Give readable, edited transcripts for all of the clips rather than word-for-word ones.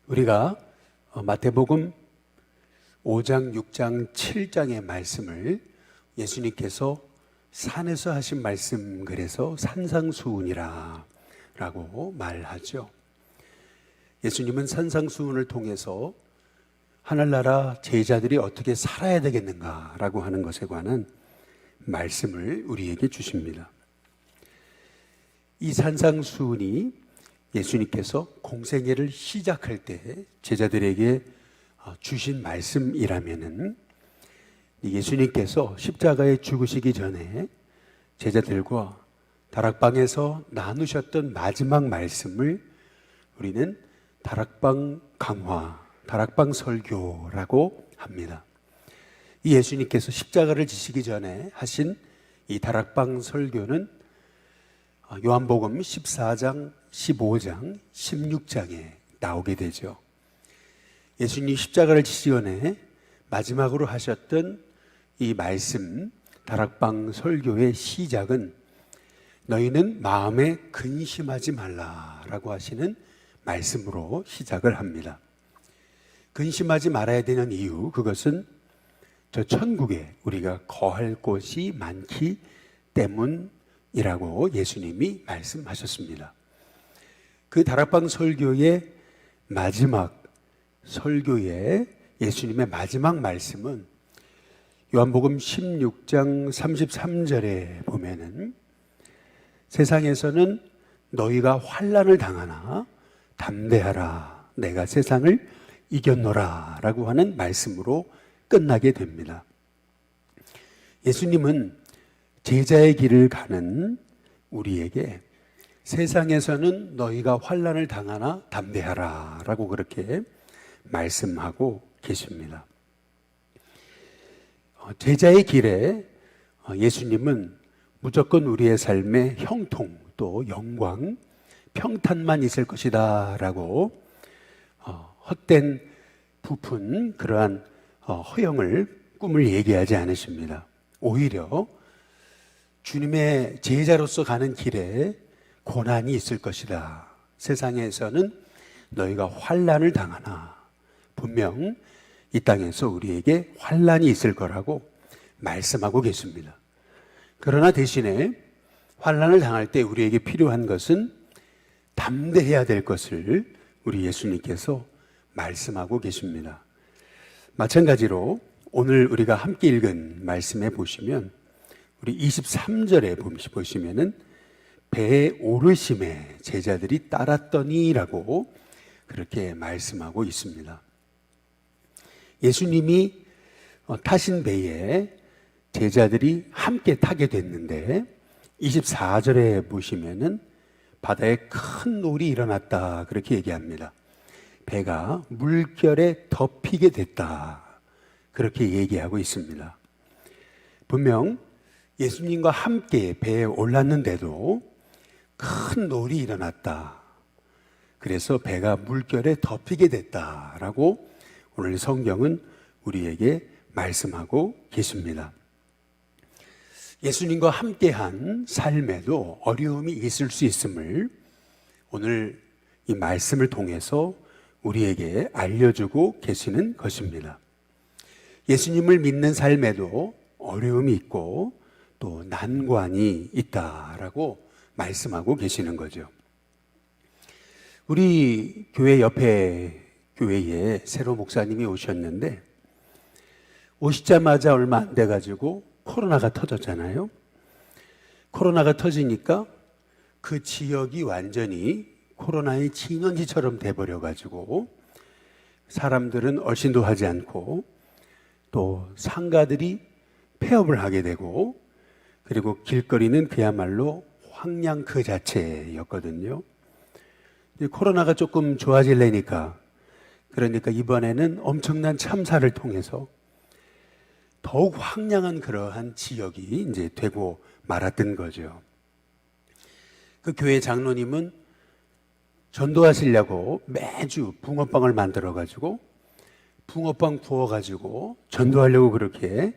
우리가 마태복음 5장, 6장, 7장의 말씀을 예수님께서 산에서 하신 말씀, 그래서 산상수훈이라 라고 말하죠. 예수님은 산상수훈을 통해서 하늘나라 제자들이 어떻게 살아야 되겠는가 라고 하는 것에 관한 말씀을 우리에게 주십니다. 이 산상수훈이 예수님께서 공생애를 시작할 때 제자들에게 주신 말씀이라면은 예수님께서 십자가에 죽으시기 전에 제자들과 다락방에서 나누셨던 마지막 말씀을 우리는 다락방 강화, 다락방 설교라고 합니다. 이 예수님께서 십자가를 지시기 전에 하신 이 다락방 설교는 요한복음 14장, 15장, 16장에 나오게 되죠. 예수님 십자가를 지시기 전에 마지막으로 하셨던 이 말씀, 다락방 설교의 시작은 너희는 마음에 근심하지 말라라고 하시는 말씀으로 시작을 합니다. 근심하지 말아야 되는 이유, 그것은 저 천국에 우리가 거할 곳이 많기 때문이라고 예수님이 말씀하셨습니다. 그 다락방 설교의 마지막 설교의 예수님의 마지막 말씀은 요한복음 16장 33절에 보면은 세상에서는 너희가 환난을 당하나 담대하라 내가 세상을 이겼노라 라고 하는 말씀으로 끝나게 됩니다. 예수님은 제자의 길을 가는 우리에게 세상에서는 너희가 환난을 당하나 담대하라 라고 그렇게 말씀하고 계십니다. 제자의 길에 예수님은 무조건 우리의 삶에 형통 또 영광, 평탄만 있을 것이다 라고 헛된 부푼 그러한 허영을 꿈을 얘기하지 않으십니다. 오히려 주님의 제자로서 가는 길에 고난이 있을 것이다. 세상에서는 너희가 환난을 당하나 분명 이 땅에서 우리에게 환난이 있을 거라고 말씀하고 계십니다. 그러나 대신에 환난을 당할 때 우리에게 필요한 것은 담대해야 될 것을 우리 예수님께서 말씀하고 계십니다. 마찬가지로 오늘 우리가 함께 읽은 말씀에 보시면 우리 23절에 보시면은 배에 오르심에 제자들이 따랐더니라고 그렇게 말씀하고 있습니다. 예수님이 타신 배에 제자들이 함께 타게 됐는데 24절에 보시면은 바다에 큰 놀이 일어났다 그렇게 얘기합니다. 배가 물결에 덮이게 됐다 그렇게 얘기하고 있습니다. 분명 예수님과 함께 배에 올랐는데도 큰 놀이 일어났다. 그래서 배가 물결에 덮이게 됐다라고 오늘 성경은 우리에게 말씀하고 계십니다. 예수님과 함께한 삶에도 어려움이 있을 수 있음을 오늘 이 말씀을 통해서 우리에게 알려주고 계시는 것입니다. 예수님을 믿는 삶에도 어려움이 있고 또 난관이 있다라고 말씀하고 계시는 거죠. 우리 교회 옆에 교회에 새로 목사님이 오셨는데 오시자마자 얼마 안 돼가지고 코로나가 터졌잖아요. 코로나가 터지니까 그 지역이 완전히 코로나의 진원지처럼 돼버려가지고 사람들은 얼씬도 하지 않고 또 상가들이 폐업을 하게 되고 그리고 길거리는 그야말로 황량 그 자체였거든요. 코로나가 조금 좋아지려니까 그러니까 이번에는 엄청난 참사를 통해서 더욱 황량한 그러한 지역이 이제 되고 말았던 거죠. 그 교회 장로님은 전도하시려고 매주 붕어빵을 만들어가지고 붕어빵 구워가지고 전도하려고 그렇게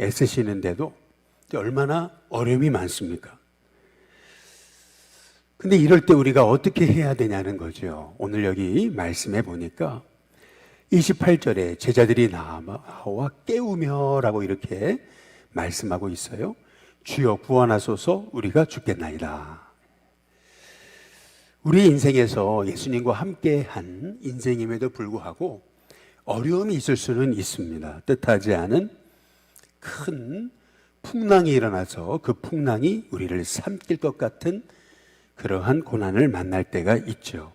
애쓰시는데도 얼마나 어려움이 많습니까? 근데 이럴 때 우리가 어떻게 해야 되냐는 거죠. 오늘 여기 말씀해 보니까 28절에 제자들이 나와 깨우며 라고 이렇게 말씀하고 있어요. 주여 구원하소서 우리가 죽겠나이다. 우리 인생에서 예수님과 함께한 인생임에도 불구하고 어려움이 있을 수는 있습니다. 뜻하지 않은 큰 풍랑이 일어나서 그 풍랑이 우리를 삼킬 것 같은 그러한 고난을 만날 때가 있죠.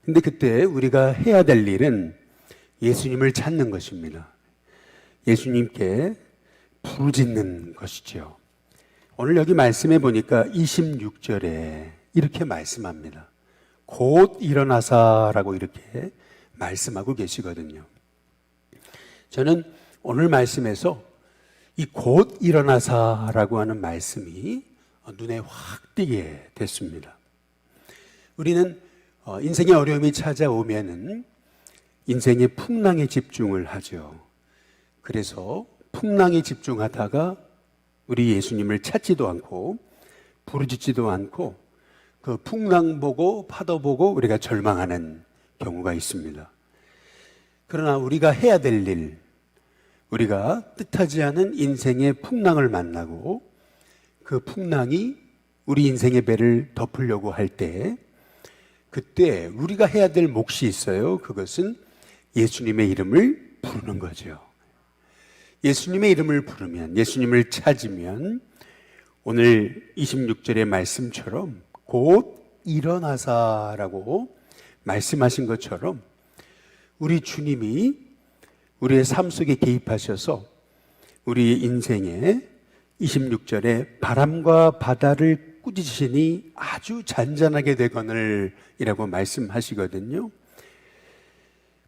근데 그때 우리가 해야 될 일은 예수님을 찾는 것입니다. 예수님께 부르짖는 것이죠. 오늘 여기 말씀해 보니까 26절에 이렇게 말씀합니다. 곧 일어나사라고 이렇게 말씀하고 계시거든요. 저는 오늘 말씀에서 이 곧 일어나사라고 하는 말씀이 눈에 확 띄게 됐습니다. 우리는 인생의 어려움이 찾아오면은 인생의 풍랑에 집중을 하죠. 그래서 풍랑에 집중하다가 우리 예수님을 찾지도 않고 부르짖지도 않고 그 풍랑 보고 파도 보고 우리가 절망하는 경우가 있습니다. 그러나 우리가 해야 될 일, 우리가 뜻하지 않은 인생의 풍랑을 만나고 그 풍랑이 우리 인생의 배를 덮으려고 할 때 그때 우리가 해야 될 몫이 있어요. 그것은 예수님의 이름을 부르는 거죠. 예수님의 이름을 부르면, 예수님을 찾으면 오늘 26절의 말씀처럼 곧 일어나사라고 말씀하신 것처럼 우리 주님이 우리의 삶 속에 개입하셔서 우리 인생에 26절에 바람과 바다를 꾸짖으시니 아주 잔잔하게 되거늘 이라고 말씀하시거든요.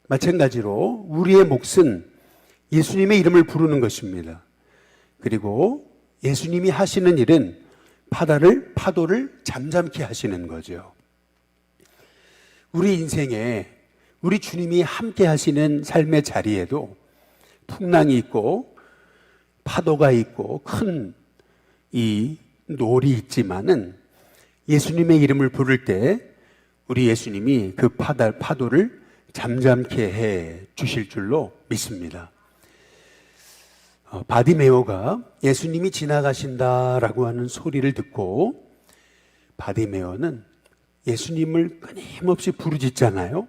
마찬가지로 우리의 몫은 예수님의 이름을 부르는 것입니다. 그리고 예수님이 하시는 일은 파도를 잠잠케 하시는 거죠. 우리 인생에 우리 주님이 함께 하시는 삶의 자리에도 풍랑이 있고 파도가 있고 큰 이 놀이 있지만은 예수님의 이름을 부를 때 우리 예수님이 그 파도를 잠잠케 해 주실 줄로 믿습니다. 바디메오가 예수님이 지나가신다라고 하는 소리를 듣고 바디메오는 예수님을 끊임없이 부르짖잖아요.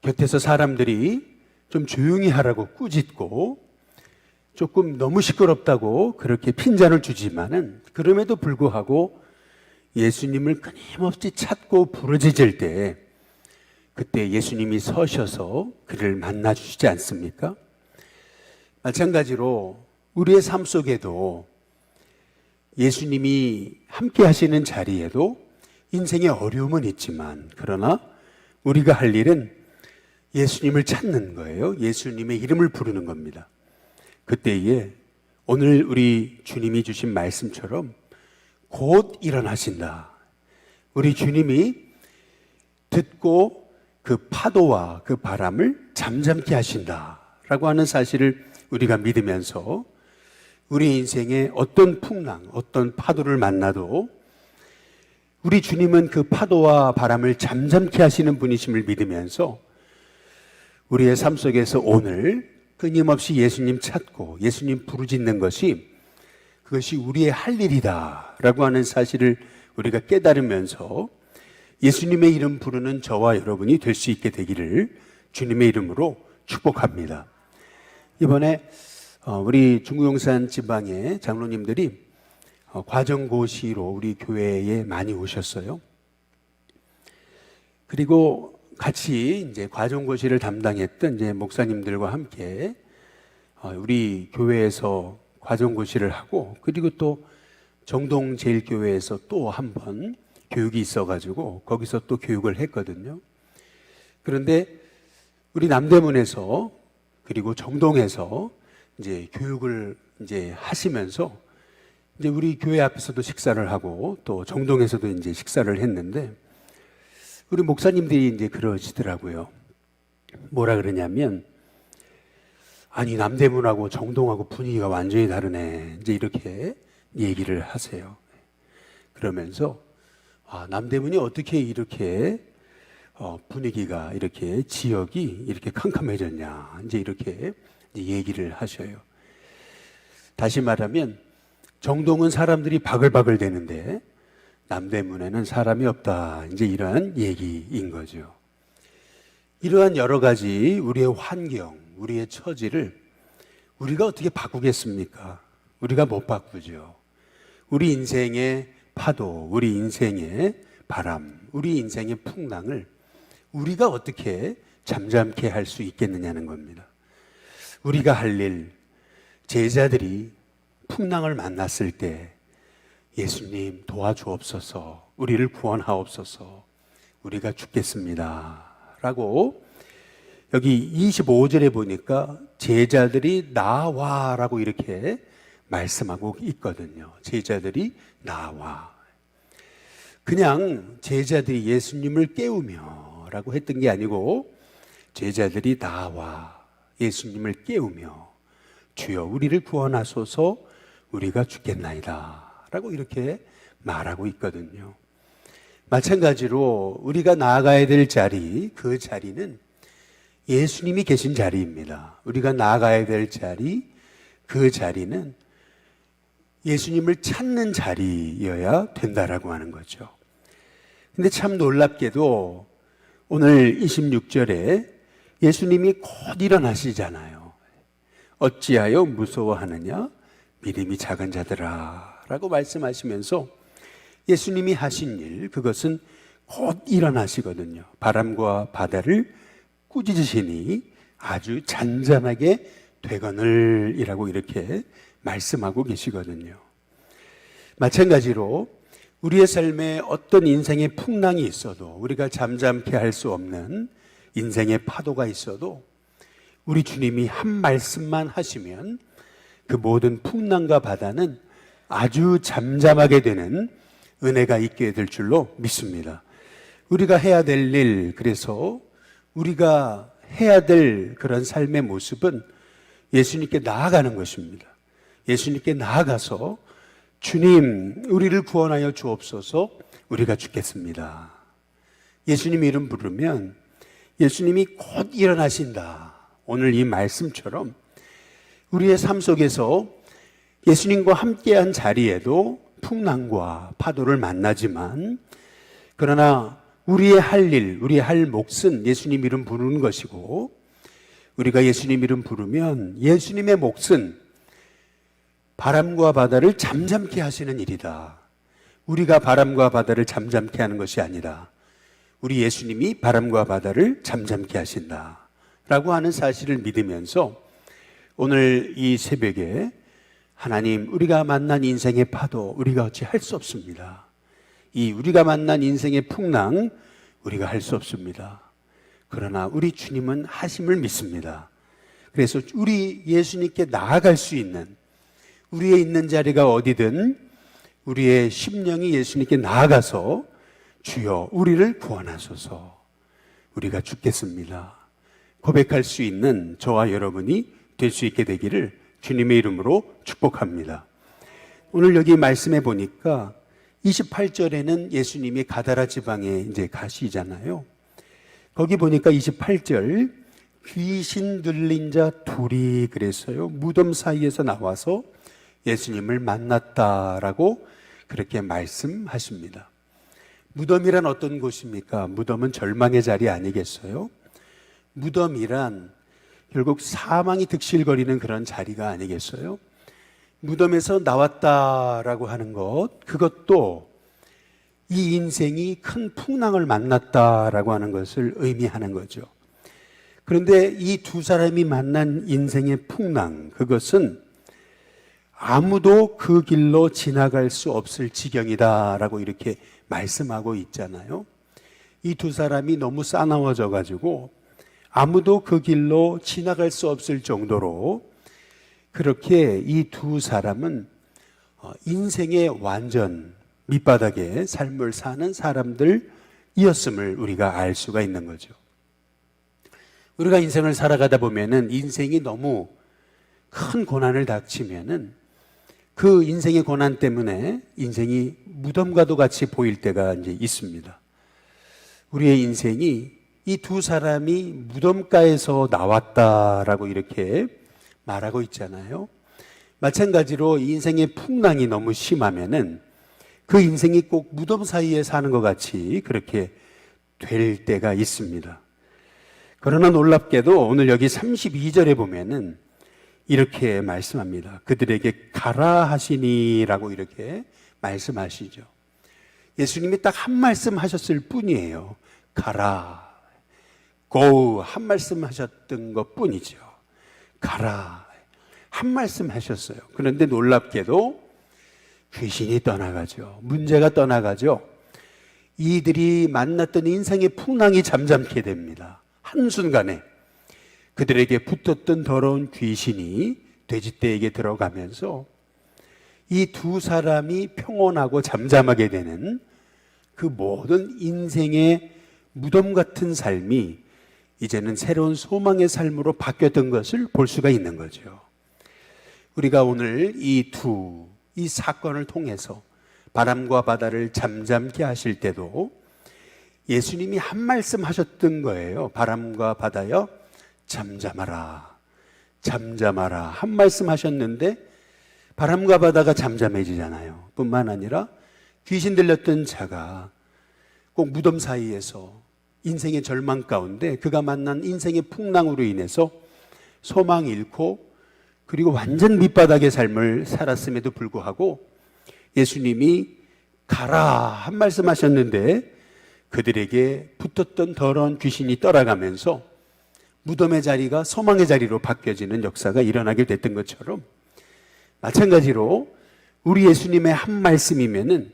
곁에서 사람들이 좀 조용히 하라고 꾸짖고 조금 너무 시끄럽다고 그렇게 핀잔을 주지만은 그럼에도 불구하고 예수님을 끊임없이 찾고 부르짖을 때 그때 예수님이 서셔서 그를 만나 주시지 않습니까? 마찬가지로 우리의 삶 속에도 예수님이 함께 하시는 자리에도 인생의 어려움은 있지만 그러나 우리가 할 일은 예수님을 찾는 거예요. 예수님의 이름을 부르는 겁니다. 그때에 오늘 우리 주님이 주신 말씀처럼 곧 일어나신다. 우리 주님이 듣고 그 파도와 그 바람을 잠잠케 하신다라고 하는 사실을 우리가 믿으면서 우리 인생에 어떤 풍랑, 어떤 파도를 만나도 우리 주님은 그 파도와 바람을 잠잠케 하시는 분이심을 믿으면서 우리의 삶 속에서 오늘 끊임없이 예수님 찾고 예수님 부르짖는 그것이 우리의 할 일이다라고 하는 사실을 우리가 깨달으면서 예수님의 이름 부르는 저와 여러분이 될 수 있게 되기를 주님의 이름으로 축복합니다. 이번에 우리 중구용산 지방의 장로님들이 과정고시로 우리 교회에 많이 오셨어요. 그리고 같이 이제 과정고시를 담당했던 이제 목사님들과 함께 우리 교회에서 과정고시를 하고 그리고 또 정동제일교회에서 또 한 번 교육이 있어가지고 거기서 또 교육을 했거든요. 그런데 우리 남대문에서 그리고 정동에서 이제 교육을 이제 하시면서 이제 우리 교회 앞에서도 식사를 하고 또 정동에서도 이제 식사를 했는데 우리 목사님들이 이제 그러시더라고요. 뭐라 그러냐면 아니 남대문하고 정동하고 분위기가 완전히 다르네. 이제 이렇게 얘기를 하세요. 그러면서 남대문이 어떻게 이렇게 분위기가 이렇게 지역이 이렇게 캄캄해졌냐, 이제 이렇게 얘기를 하셔요. 다시 말하면 정동은 사람들이 바글바글 되는데 남대문에는 사람이 없다, 이제 이러한 얘기인 거죠. 이러한 여러 가지 우리의 환경, 우리의 처지를 우리가 어떻게 바꾸겠습니까? 우리가 못 바꾸죠. 우리 인생의 파도, 우리 인생의 바람, 우리 인생의 풍랑을 우리가 어떻게 잠잠케 할 수 있겠느냐는 겁니다. 우리가 할 일, 제자들이 풍랑을 만났을 때 예수님 도와주옵소서, 우리를 구원하옵소서, 우리가 죽겠습니다 라고 여기 25절에 보니까 제자들이 나와 라고 이렇게 말씀하고 있거든요. 제자들이 나와. 그냥 제자들이 예수님을 깨우며 라고 했던 게 아니고 제자들이 나와 예수님을 깨우며 주여 우리를 구원하소서, 우리가 죽겠나이다 라고 이렇게 말하고 있거든요. 마찬가지로 우리가 나아가야 될 자리, 그 자리는 예수님이 계신 자리입니다. 우리가 나아가야 될 자리, 그 자리는 예수님을 찾는 자리여야 된다라고 하는 거죠. 근데 참 놀랍게도 오늘 26절에 예수님이 곧 일어나시잖아요. 어찌하여 무서워하느냐 믿음이 작은 자들아 라고 말씀하시면서 예수님이 하신 일, 그것은 곧 일어나시거든요. 바람과 바다를 꾸짖으시니 아주 잔잔하게 되거늘 이라고 이렇게 말씀하고 계시거든요. 마찬가지로 우리의 삶에 어떤 인생의 풍랑이 있어도, 우리가 잠잠케 할 수 없는 인생의 파도가 있어도 우리 주님이 한 말씀만 하시면 그 모든 풍랑과 바다는 아주 잠잠하게 되는 은혜가 있게 될 줄로 믿습니다. 우리가 해야 될 일, 그래서 우리가 해야 될 그런 삶의 모습은 예수님께 나아가는 것입니다. 예수님께 나아가서 주님 우리를 구원하여 주옵소서, 우리가 죽겠습니다. 예수님 이름 부르면 예수님이 곧 일어나신다. 오늘 이 말씀처럼 우리의 삶 속에서 예수님과 함께한 자리에도 풍랑과 파도를 만나지만, 그러나 우리의 할 일, 우리의 할 몫은 예수님 이름 부르는 것이고, 우리가 예수님 이름 부르면 예수님의 몫은 바람과 바다를 잠잠케 하시는 일이다. 우리가 바람과 바다를 잠잠케 하는 것이 아니라 우리 예수님이 바람과 바다를 잠잠케 하신다 라고 하는 사실을 믿으면서 오늘 이 새벽에 하나님, 우리가 만난 인생의 파도 우리가 어찌 할 수 없습니다. 이 우리가 만난 인생의 풍랑 우리가 할 수 없습니다. 그러나 우리 주님은 하심을 믿습니다. 그래서 우리 예수님께 나아갈 수 있는, 우리의 있는 자리가 어디든 우리의 심령이 예수님께 나아가서 주여 우리를 구원하소서, 우리가 죽겠습니다 고백할 수 있는 저와 여러분이 될 수 있게 되기를 주님의 이름으로 축복합니다. 오늘 여기 말씀해 보니까 28절에는 예수님이 가다라 지방에 이제 가시잖아요. 거기 보니까 28절, 귀신 들린 자 둘이 그랬어요. 무덤 사이에서 나와서 예수님을 만났다라고 그렇게 말씀하십니다. 무덤이란 어떤 곳입니까? 무덤은 절망의 자리 아니겠어요? 무덤이란 결국 사망이 득실거리는 그런 자리가 아니겠어요? 무덤에서 나왔다라고 하는 것, 그것도 이 인생이 큰 풍랑을 만났다라고 하는 것을 의미하는 거죠. 그런데 이 두 사람이 만난 인생의 풍랑, 그것은 아무도 그 길로 지나갈 수 없을 지경이다라고 이렇게 말씀하고 있잖아요. 이 두 사람이 너무 싸나워져 가지고 아무도 그 길로 지나갈 수 없을 정도로 그렇게 이 두 사람은 인생의 완전 밑바닥에 삶을 사는 사람들이었음을 우리가 알 수가 있는 거죠. 우리가 인생을 살아가다 보면은 인생이 너무 큰 고난을 닥치면은 그 인생의 고난 때문에 인생이 무덤과도 같이 보일 때가 이제 있습니다. 우리의 인생이 이 두 사람이 무덤가에서 나왔다라고 이렇게 말하고 있잖아요. 마찬가지로 인생의 풍랑이 너무 심하면은 그 인생이 꼭 무덤 사이에 사는 것 같이 그렇게 될 때가 있습니다. 그러나 놀랍게도 오늘 여기 32절에 보면은 이렇게 말씀합니다. 그들에게 가라 하시니라고 이렇게 말씀하시죠. 예수님이 딱 한 말씀 하셨을 뿐이에요. 가라, go 한 말씀 하셨던 것 뿐이죠. 가라 한 말씀 하셨어요. 그런데 놀랍게도 귀신이 떠나가죠. 문제가 떠나가죠. 이들이 만났던 인생의 풍랑이 잠잠게 됩니다. 한순간에 그들에게 붙었던 더러운 귀신이 돼지떼에게 들어가면서 이 두 사람이 평온하고 잠잠하게 되는 그 모든 인생의 무덤 같은 삶이 이제는 새로운 소망의 삶으로 바뀌었던 것을 볼 수가 있는 거죠. 우리가 오늘 이 사건을 통해서 바람과 바다를 잠잠케 하실 때도 예수님이 한 말씀 하셨던 거예요. 바람과 바다여 잠잠하라, 잠잠하라 한 말씀 하셨는데 바람과 바다가 잠잠해지잖아요. 뿐만 아니라 귀신 들렸던 자가 꼭 무덤 사이에서 인생의 절망 가운데 그가 만난 인생의 풍랑으로 인해서 소망 잃고 그리고 완전 밑바닥의 삶을 살았음에도 불구하고 예수님이 가라 한 말씀 하셨는데 그들에게 붙었던 더러운 귀신이 떠나가면서 무덤의 자리가 소망의 자리로 바뀌어지는 역사가 일어나게 됐던 것처럼 마찬가지로 우리 예수님의 한 말씀이면은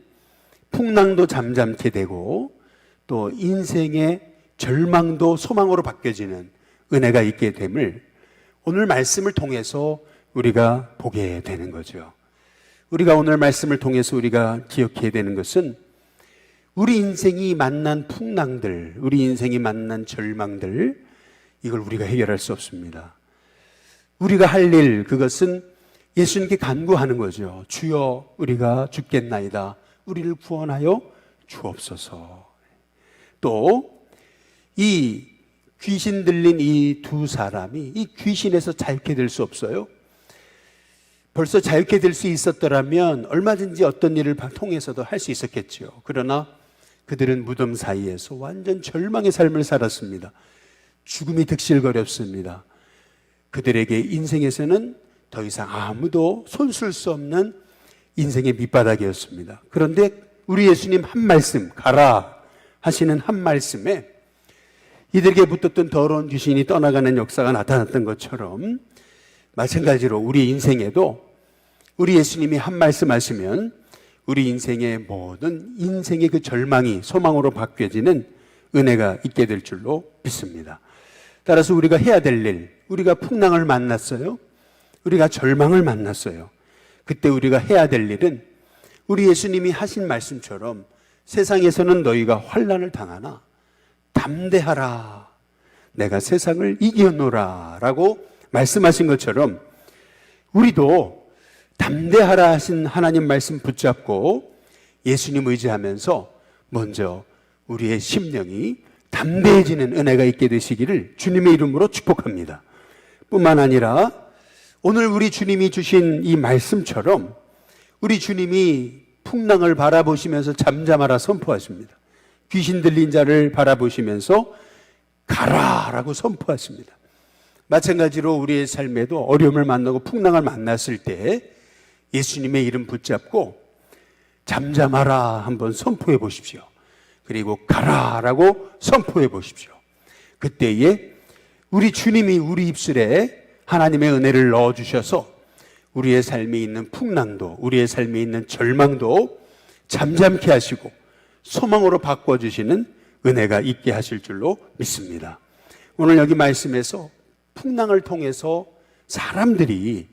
풍랑도 잠잠케 되고 또 인생의 절망도 소망으로 바뀌어지는 은혜가 있게 됨을 오늘 말씀을 통해서 우리가 보게 되는 거죠. 우리가 오늘 말씀을 통해서 우리가 기억해야 되는 것은 우리 인생이 만난 풍랑들, 우리 인생이 만난 절망들, 이걸 우리가 해결할 수 없습니다. 우리가 할 일, 그것은 예수님께 간구하는 거죠. 주여, 우리가 죽겠나이다. 우리를 구원하여 주옵소서. 또 이 귀신 들린 이 두 사람이 이 귀신에서 자유케 될 수 없어요. 벌써 자유케 될 수 있었더라면 얼마든지 어떤 일을 통해서도 할 수 있었겠죠. 그러나 그들은 무덤 사이에서 완전 절망의 삶을 살았습니다. 죽음이 득실거렸습니다. 그들에게 인생에서는 더 이상 아무도 손쓸 수 없는 인생의 밑바닥이었습니다. 그런데 우리 예수님 한 말씀, 가라 하시는 한 말씀에 이들에게 붙었던 더러운 귀신이 떠나가는 역사가 나타났던 것처럼 마찬가지로 우리 인생에도 우리 예수님이 한 말씀 하시면 우리 인생의 모든 인생의 그 절망이 소망으로 바뀌어지는 은혜가 있게 될 줄로 믿습니다. 따라서 우리가 해야 될 일, 우리가 풍랑을 만났어요. 우리가 절망을 만났어요. 그때 우리가 해야 될 일은 우리 예수님이 하신 말씀처럼 세상에서는 너희가 환난을 당하나 담대하라, 내가 세상을 이겨노라 라고 말씀하신 것처럼 우리도 담대하라 하신 하나님 말씀 붙잡고 예수님 의지하면서 먼저 우리의 심령이 담대해지는 은혜가 있게 되시기를 주님의 이름으로 축복합니다. 뿐만 아니라 오늘 우리 주님이 주신 이 말씀처럼 우리 주님이 풍랑을 바라보시면서 잠잠하라 선포하십니다. 귀신 들린 자를 바라보시면서 가라라고 선포하십니다. 마찬가지로 우리의 삶에도 어려움을 만나고 풍랑을 만났을 때 예수님의 이름 붙잡고 잠잠하라 한번 선포해 보십시오. 그리고 가라라고 선포해 보십시오. 그때에 우리 주님이 우리 입술에 하나님의 은혜를 넣어주셔서 우리의 삶에 있는 풍랑도, 우리의 삶에 있는 절망도 잠잠케 하시고 소망으로 바꿔주시는 은혜가 있게 하실 줄로 믿습니다. 오늘 여기 말씀에서 풍랑을 통해서 사람들이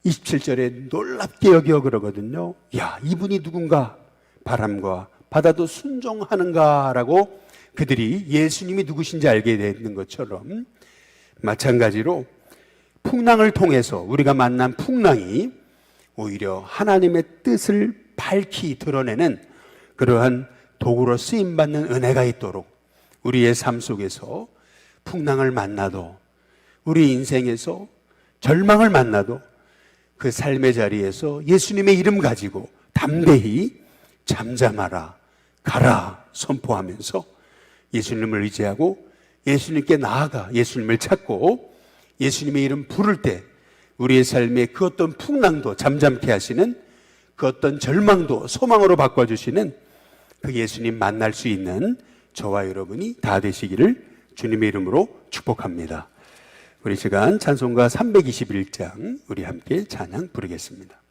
27절에 놀랍게 여겨 그러거든요. 야, 이분이 누군가? 바람과 바다도 순종하는가라고 그들이 예수님이 누구신지 알게 되는 것처럼 마찬가지로 풍랑을 통해서 우리가 만난 풍랑이 오히려 하나님의 뜻을 밝히 드러내는 그러한 도구로 쓰임받는 은혜가 있도록 우리의 삶 속에서 풍랑을 만나도, 우리 인생에서 절망을 만나도 그 삶의 자리에서 예수님의 이름 가지고 담대히 잠잠하라, 가라 선포하면서 예수님을 의지하고 예수님께 나아가 예수님을 찾고 예수님의 이름 부를 때 우리의 삶에 그 어떤 풍랑도 잠잠케 하시는, 그 어떤 절망도 소망으로 바꿔주시는 그 예수님 만날 수 있는 저와 여러분이 다 되시기를 주님의 이름으로 축복합니다. 우리 시간 찬송가 321장 우리 함께 찬양 부르겠습니다.